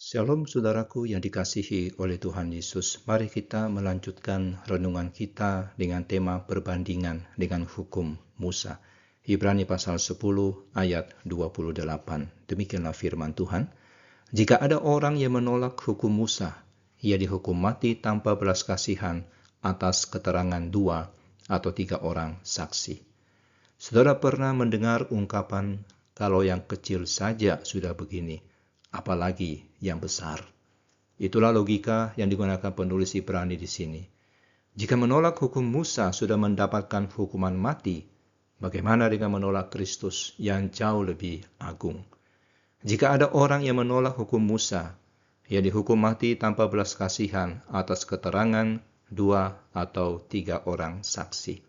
Shalom saudaraku yang dikasihi oleh Tuhan Yesus. Mari kita melanjutkan renungan kita dengan tema perbandingan dengan hukum Musa. Ibrani pasal 10 ayat 28. Demikianlah firman Tuhan. Jika ada orang yang menolak hukum Musa, ia dihukum mati tanpa belas kasihan atas keterangan 2 atau 3 orang saksi. Saudara pernah mendengar ungkapan, kalau yang kecil saja sudah begini, apalagi yang besar. Itulah logika yang digunakan penulis Ibrani di sini. Jika menolak hukum Musa sudah mendapatkan hukuman mati, bagaimana dengan menolak Kristus yang jauh lebih agung? Jika ada orang yang menolak hukum Musa, ia dihukum mati tanpa belas kasihan atas keterangan 2 atau 3 orang saksi.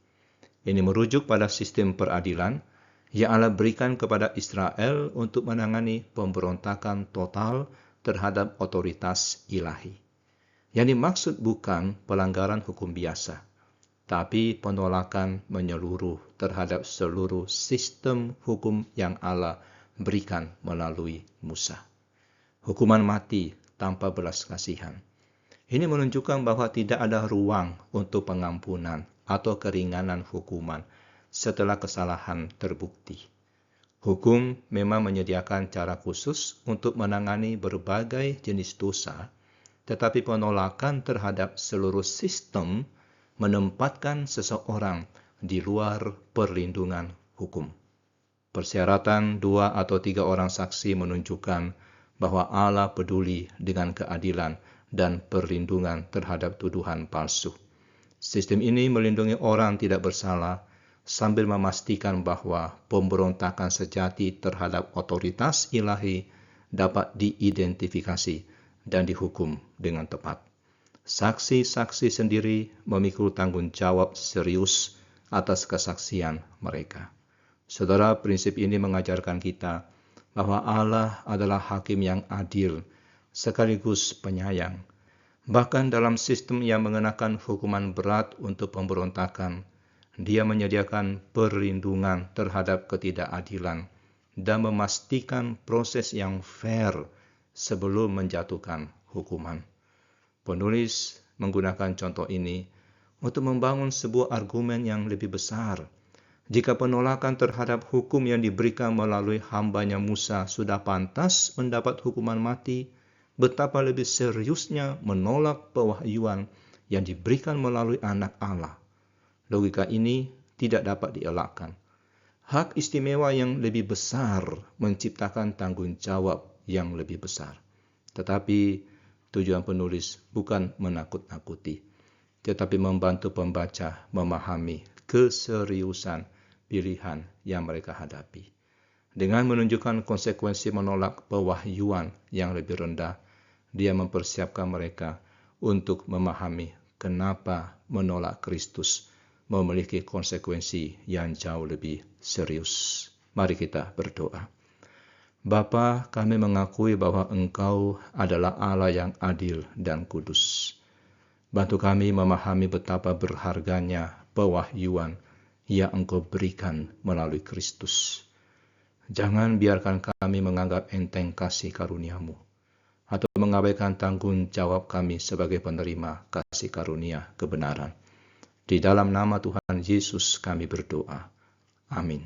Ini merujuk pada sistem peradilan yang Allah berikan kepada Israel untuk menangani pemberontakan total terhadap otoritas ilahi. Yang dimaksud bukan pelanggaran hukum biasa, tapi penolakan menyeluruh terhadap seluruh sistem hukum yang Allah berikan melalui Musa. Hukuman mati tanpa belas kasihan. Ini menunjukkan bahwa tidak ada ruang untuk pengampunan atau keringanan hukuman setelah kesalahan terbukti. Hukum memang menyediakan cara khusus untuk menangani berbagai jenis dosa, tetapi penolakan terhadap seluruh sistem menempatkan seseorang di luar perlindungan hukum. Persyaratan 2 atau 3 orang saksi menunjukkan bahwa Allah peduli dengan keadilan dan perlindungan terhadap tuduhan palsu. Sistem ini melindungi orang tidak bersalah sambil memastikan bahwa pemberontakan sejati terhadap otoritas ilahi dapat diidentifikasi dan dihukum dengan tepat. Saksi-saksi sendiri memikul tanggung jawab serius atas kesaksian mereka. Saudara, prinsip ini mengajarkan kita bahwa Allah adalah hakim yang adil sekaligus penyayang. Bahkan dalam sistem yang mengenakan hukuman berat untuk pemberontakan, Dia menyediakan perlindungan terhadap ketidakadilan dan memastikan proses yang fair sebelum menjatuhkan hukuman. Penulis menggunakan contoh ini untuk membangun sebuah argumen yang lebih besar. Jika penolakan terhadap hukum yang diberikan melalui hambanya Musa sudah pantas mendapat hukuman mati, betapa lebih seriusnya menolak pewahyuan yang diberikan melalui Anak Allah. Logika ini tidak dapat dielakkan. Hak istimewa yang lebih besar menciptakan tanggung jawab yang lebih besar. Tetapi tujuan penulis bukan menakut-nakuti, tetapi membantu pembaca memahami keseriusan pilihan yang mereka hadapi. Dengan menunjukkan konsekuensi menolak pewahyuan yang lebih rendah, Dia mempersiapkan mereka untuk memahami kenapa menolak Kristus memiliki konsekuensi yang jauh lebih serius. Mari kita berdoa. Bapa, kami mengakui bahwa Engkau adalah Allah yang adil dan kudus. Bantu kami memahami betapa berharganya pewahyuan yang Engkau berikan melalui Kristus. Jangan biarkan kami menganggap enteng kasih karunia-Mu, atau mengabaikan tanggung jawab kami sebagai penerima kasih karunia kebenaran. Di dalam nama Tuhan Yesus kami berdoa. Amin.